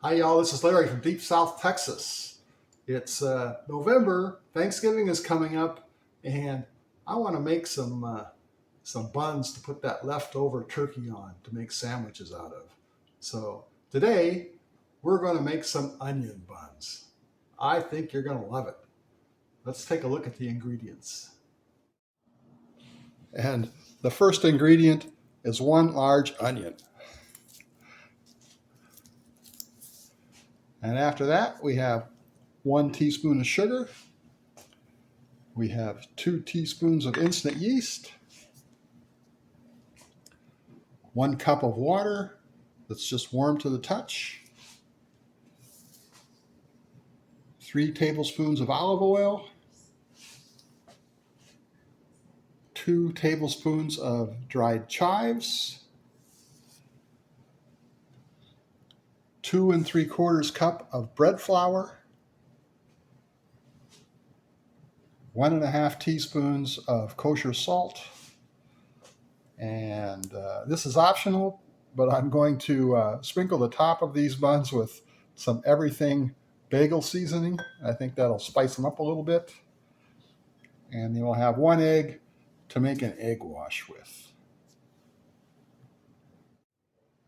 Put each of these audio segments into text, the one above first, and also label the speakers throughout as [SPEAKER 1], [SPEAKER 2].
[SPEAKER 1] Hi y'all, this is Larry from Deep South Texas. It's November, Thanksgiving is coming up, and I want to make some buns to put that leftover turkey on to make sandwiches out of. So today we're going to make some onion buns. I think you're going to love it. Let's take a look at the ingredients. And the first ingredient is 1 large onion. And after that, we have 1 teaspoon of sugar. We have 2 teaspoons of instant yeast, 1 cup of water that's just warm to the touch, 3 tablespoons of olive oil, 2 tablespoons of dried chives, 2 3/4 cup of bread flour, 1 1/2 teaspoons of kosher salt, and this is optional, but I'm going to sprinkle the top of these buns with some everything bagel seasoning. I think that'll spice them up a little bit. And then we'll have 1 egg to make an egg wash with.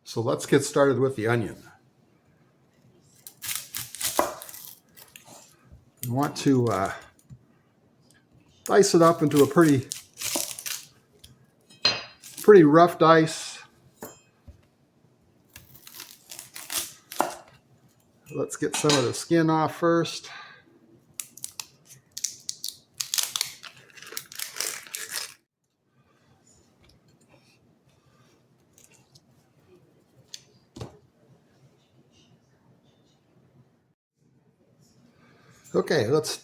[SPEAKER 1] So let's get started with the onion. You want to dice it up into a pretty rough dice. Let's get some of the skin off first. Okay, let's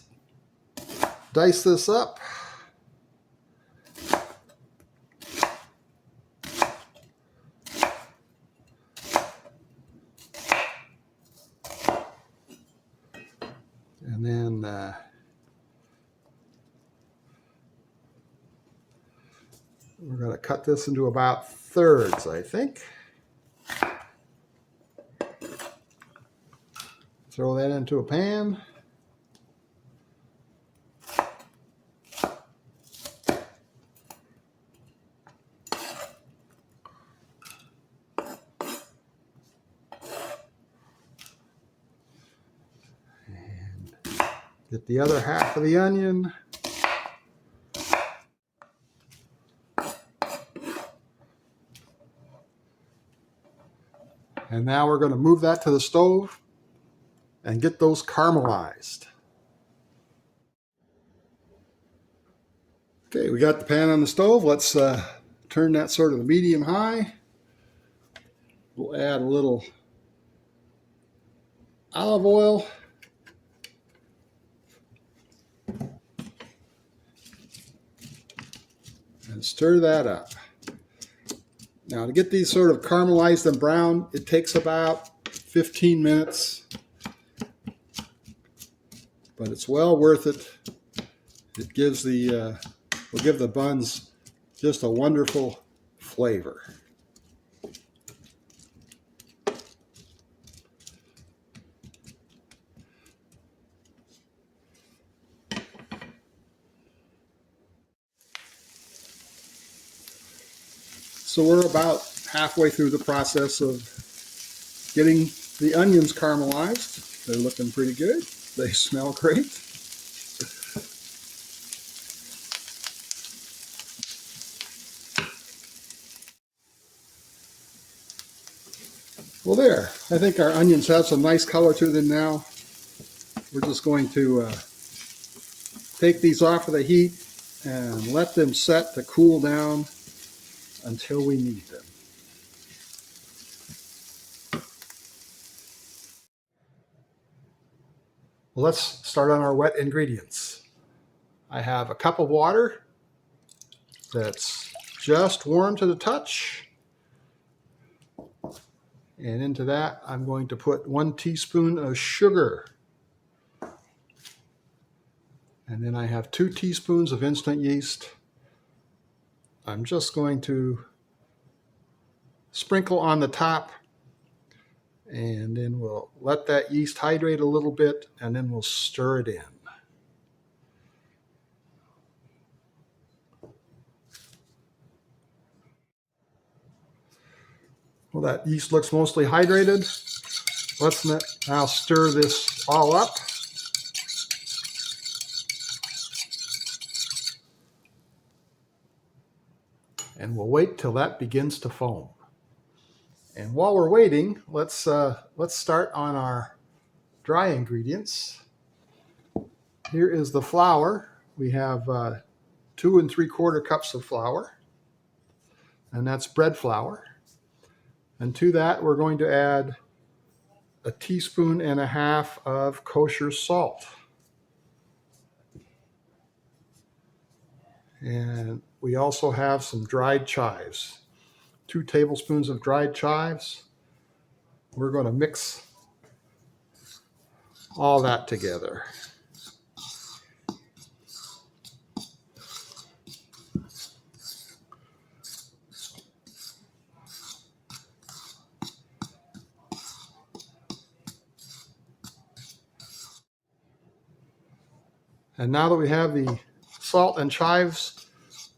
[SPEAKER 1] dice this up. And then we're going to cut this into about thirds, I think. Throw that into a pan. Get the other half of the onion. And now we're going to move that to the stove and get those caramelized. Okay, we got the pan on the stove. Let's turn that sort of medium high. We'll add a little olive oil. And stir that up. Now to get these sort of caramelized and brown, it takes about 15 minutes. But it's well worth it. It gives will give the buns just a wonderful flavor. So we're about halfway through the process of getting the onions caramelized. They're looking pretty good. They smell great. Well, there. I think our onions have some nice color to them now. We're just going to take these off of the heat and let them set to cool down until we need them. Well, let's start on our wet ingredients. I have a cup of water that's just warm to the touch. And into that, I'm going to put 1 teaspoon of sugar. And then I have 2 teaspoons of instant yeast. I'm just going to sprinkle on the top And then we'll let that yeast hydrate a little bit, and then we'll stir it in. Well, that yeast looks mostly hydrated. Let's now stir this all up. And we'll wait till that begins to foam. And while we're waiting, let's start on our dry ingredients. Here is the flour. We have 2 3/4 cups of flour, and that's bread flour. And to that, we're going to add 1.5 teaspoons of kosher salt. And we also have some dried chives, 2 tablespoons of dried chives. We're going to mix all that together. And now that we have the salt and chives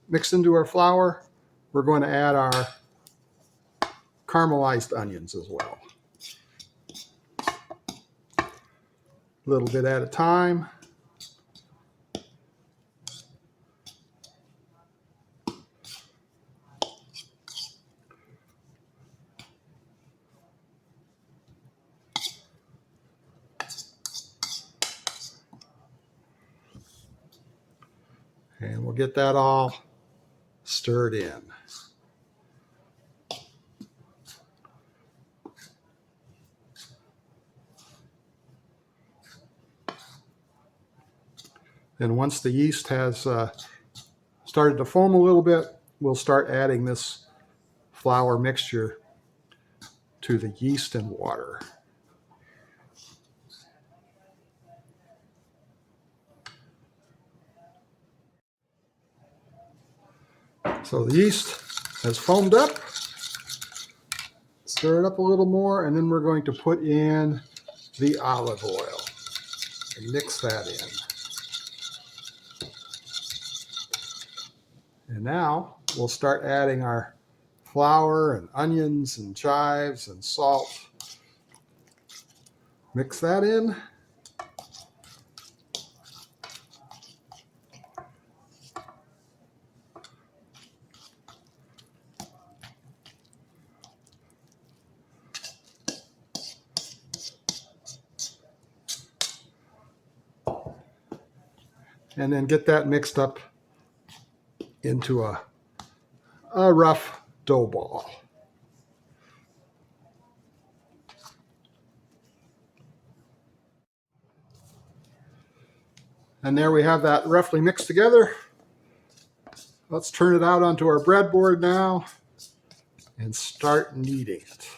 [SPEAKER 1] mixed into our flour, we're going to add our caramelized onions as well. A little bit at a time. And we'll get that all stirred in. And once the yeast has started to foam a little bit, we'll start adding this flour mixture to the yeast and water. So the yeast has foamed up. Stir it up a little more, and then we're going to put in the olive oil and mix that in. And now we'll start adding our flour and onions and chives and salt. Mix that in. And then get that mixed up into a rough dough ball. And there we have that roughly mixed together. Let's turn it out onto our breadboard now and start kneading it.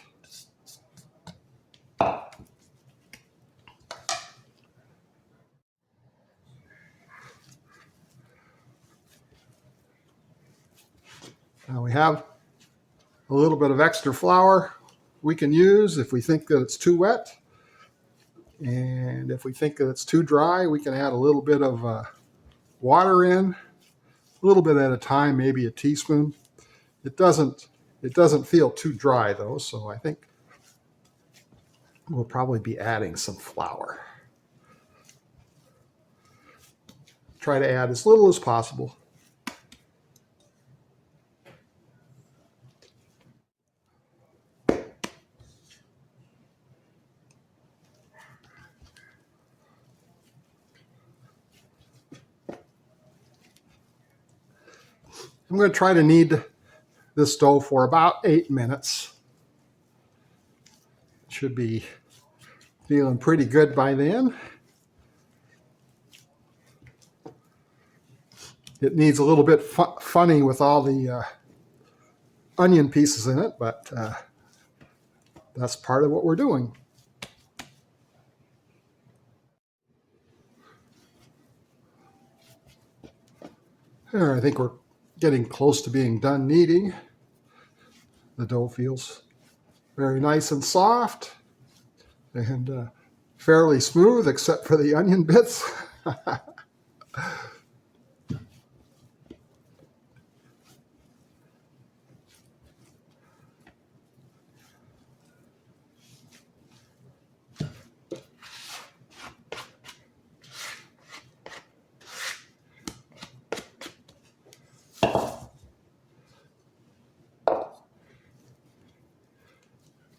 [SPEAKER 1] Now we have a little bit of extra flour we can use if we think that it's too wet. And if we think that it's too dry, we can add a little bit of water in, a little bit at a time, maybe a teaspoon. It doesn't feel too dry though, so I think we'll probably be adding some flour. Try to add as little as possible. I'm going to try to knead this dough for about 8 minutes. Should be feeling pretty good by then. It needs a little bit funny with all the onion pieces in it, but that's part of what we're doing. There, I think we're getting close to being done kneading. The dough feels very nice and soft. and fairly smooth except for the onion bits.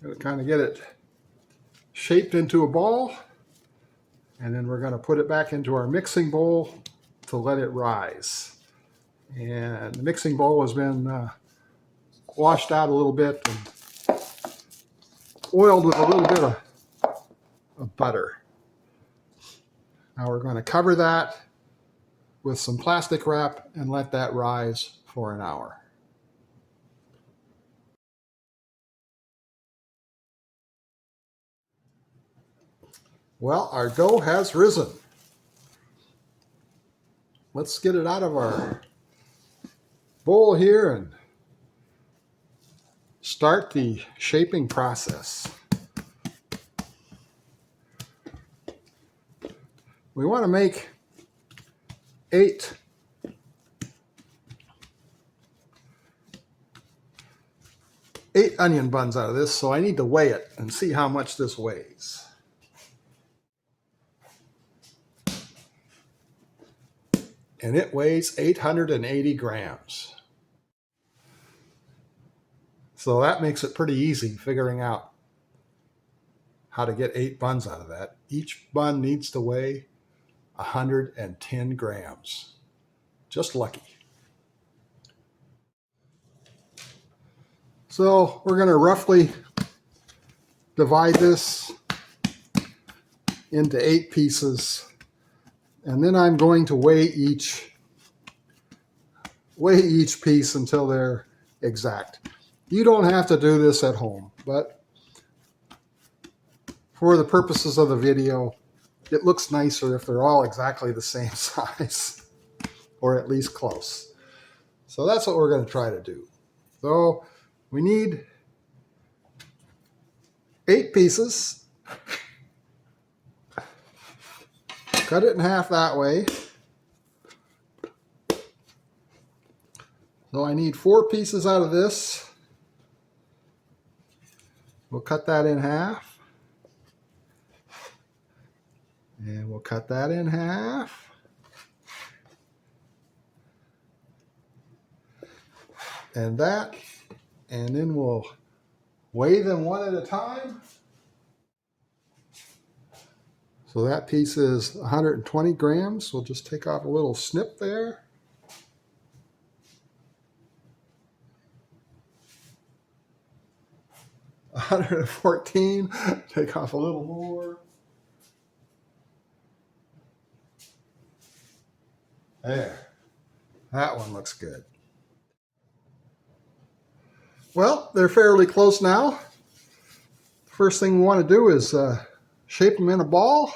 [SPEAKER 1] Going to kind of get it shaped into a ball, and then we're going to put it back into our mixing bowl to let it rise. And the mixing bowl has been washed out a little bit and oiled with a little bit of butter. Now we're going to cover that with some plastic wrap and let that rise for an hour. Well, our dough has risen. Let's get it out of our bowl here and start the shaping process. We want to make 8 onion buns out of this, so I need to weigh it and see how much this weighs. And it weighs 880 grams. So that makes it pretty easy figuring out how to get 8 buns out of that. Each bun needs to weigh 110 grams. Just lucky. So we're going to roughly divide this into 8 pieces. And then I'm going to weigh each piece until they're exact. You don't have to do this at home, but for the purposes of the video, it looks nicer if they're all exactly the same size, or at least close. So that's what we're going to try to do. So we need 8 pieces. Cut it in half that way. So I need 4 pieces out of this. We'll cut that in half. And we'll cut that in half. And that. And then we'll weigh them one at a time. So that piece is 120 grams. We'll just take off a little snip there. $114. Take off a little more. There. That one looks good. Well, they're fairly close now. First thing we want to do is shape them in a ball.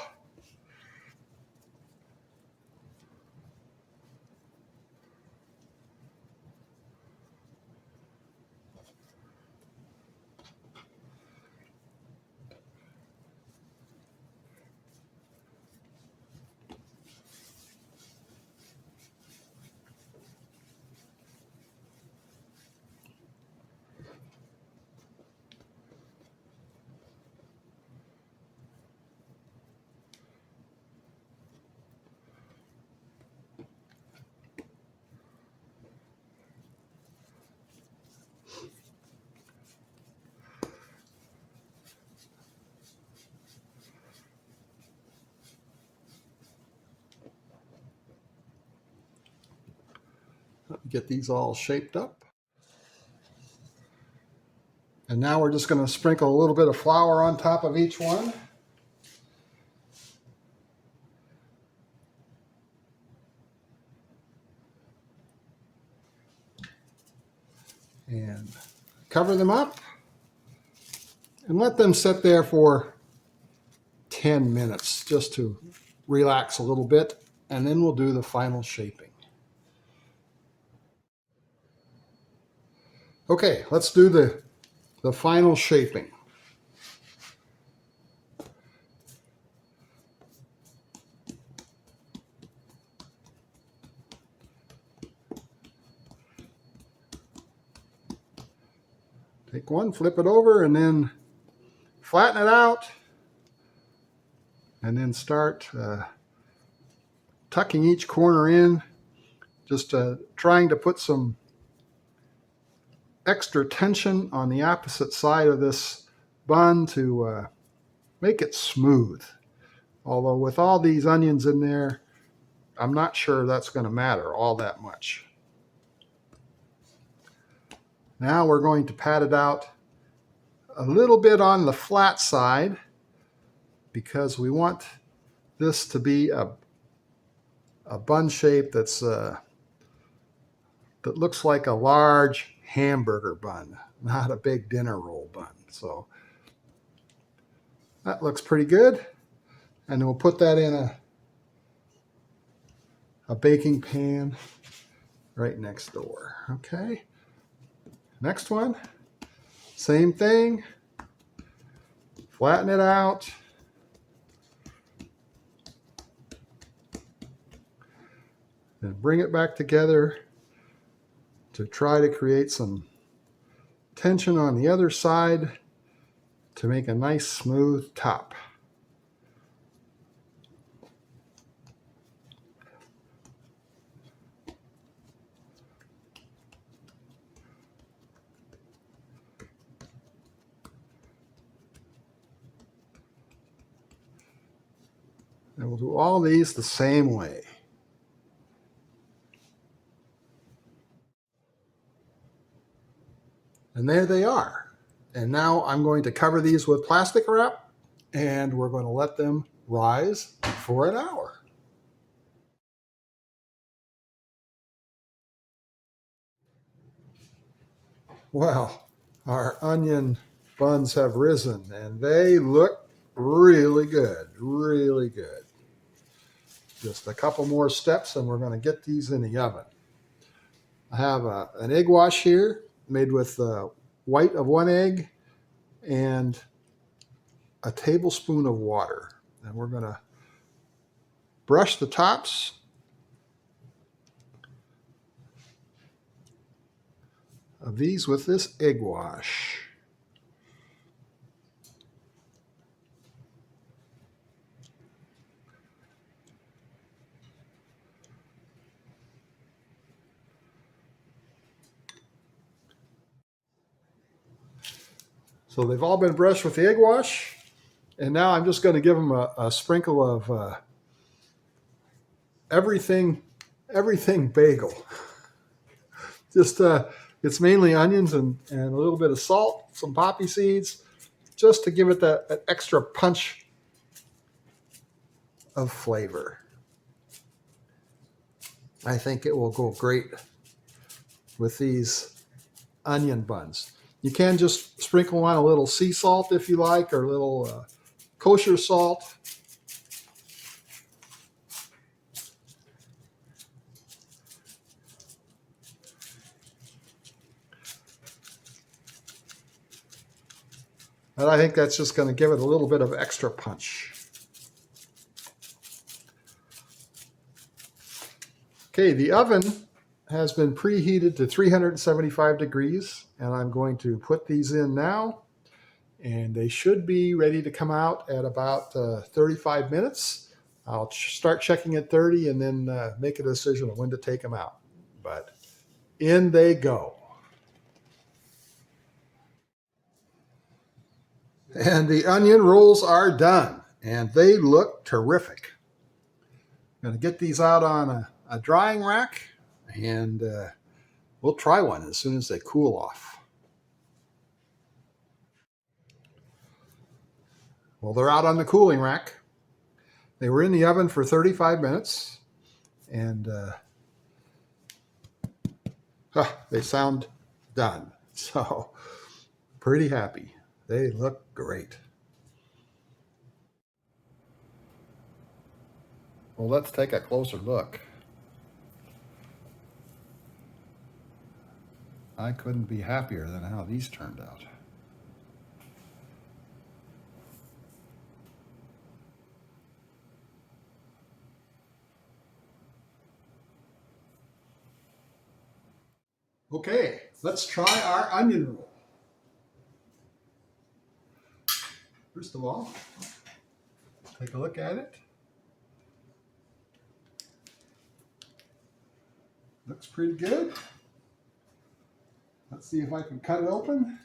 [SPEAKER 1] Get these all shaped up. And now we're just going to sprinkle a little bit of flour on top of each one. And cover them up and let them sit there for 10 minutes just to relax a little bit, and then we'll do the final shaping. Okay, let's do the final shaping. Take one, flip it over, and then flatten it out, and then start tucking each corner in, just trying to put some extra tension on the opposite side of this bun to make it smooth. Although with all these onions in there, I'm not sure that's going to matter all that much. Now we're going to pat it out a little bit on the flat side because we want this to be a bun shape that's that looks like a large hamburger bun, not a big dinner roll bun. So that looks pretty good. And then we'll put that in a baking pan right next door. Okay. Next one, same thing. Flatten it out. Then bring it back together to try to create some tension on the other side to make a nice smooth top. And we'll do all these the same way. And there they are. And now I'm going to cover these with plastic wrap, and we're going to let them rise for an hour. Well, our onion buns have risen, and they look really good, really good. Just a couple more steps, and we're going to get these in the oven. I have an egg wash here made with white of one egg and a tablespoon of water. And we're going to brush the tops of these with this egg wash. So they've all been brushed with the egg wash, and now I'm just going to give them a sprinkle of everything bagel. Just it's mainly onions and a little bit of salt, some poppy seeds, just to give it that extra punch of flavor. I think it will go great with these onion buns. You can just sprinkle on a little sea salt if you like, or a little kosher salt. And I think that's just going to give it a little bit of extra punch. Okay, the oven has been preheated to 375 degrees, and I'm going to put these in now, and they should be ready to come out at about 35 minutes. I'll start checking at 30 and then make a decision on when to take them out. But in they go. And the onion rolls are done, and they look terrific. I'm going to get these out on a drying rack, and we'll try one as soon as they cool off. Well, they're out on the cooling rack. They were in the oven for 35 minutes, and they sound done. So, pretty happy. They look great. Well, let's take a closer look. I couldn't be happier than how these turned out. Okay, let's try our onion roll. First of all, take a look at it. Looks pretty good. Let's see if I can cut it open.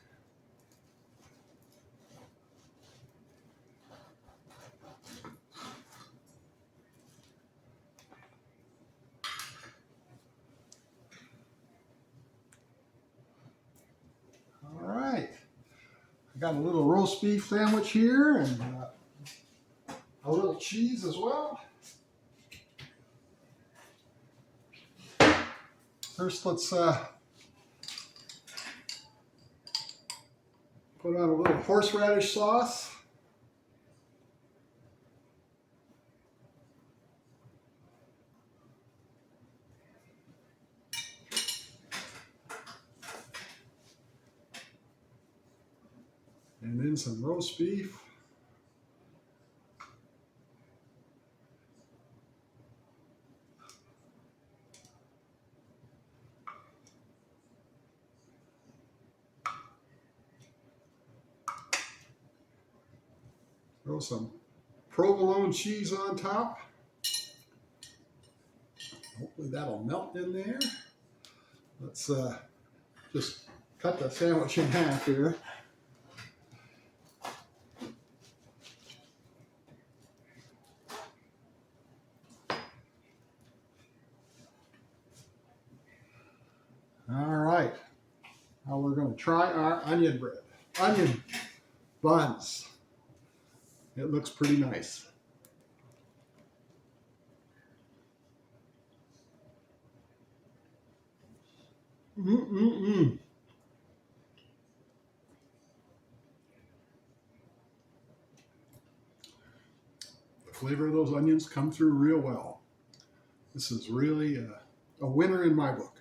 [SPEAKER 1] All right. I got a little roast beef sandwich here and a little cheese as well. First, let's put on a little horseradish sauce. And then some roast beef. Throw some provolone cheese on top. Hopefully that'll melt in there. Let's just cut the sandwich in half here. All right, now we're going to try our onion buns. It looks pretty nice. The flavor of those onions come through real well. This is really a winner in my book.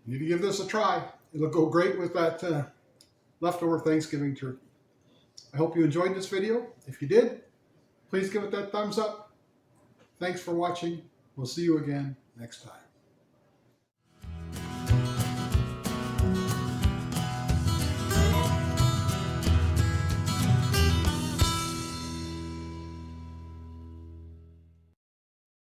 [SPEAKER 1] You need to give this a try. It'll go great with that leftover Thanksgiving turkey. I hope you enjoyed this video. If you did, please give it that thumbs up. Thanks for watching. We'll see you again next time.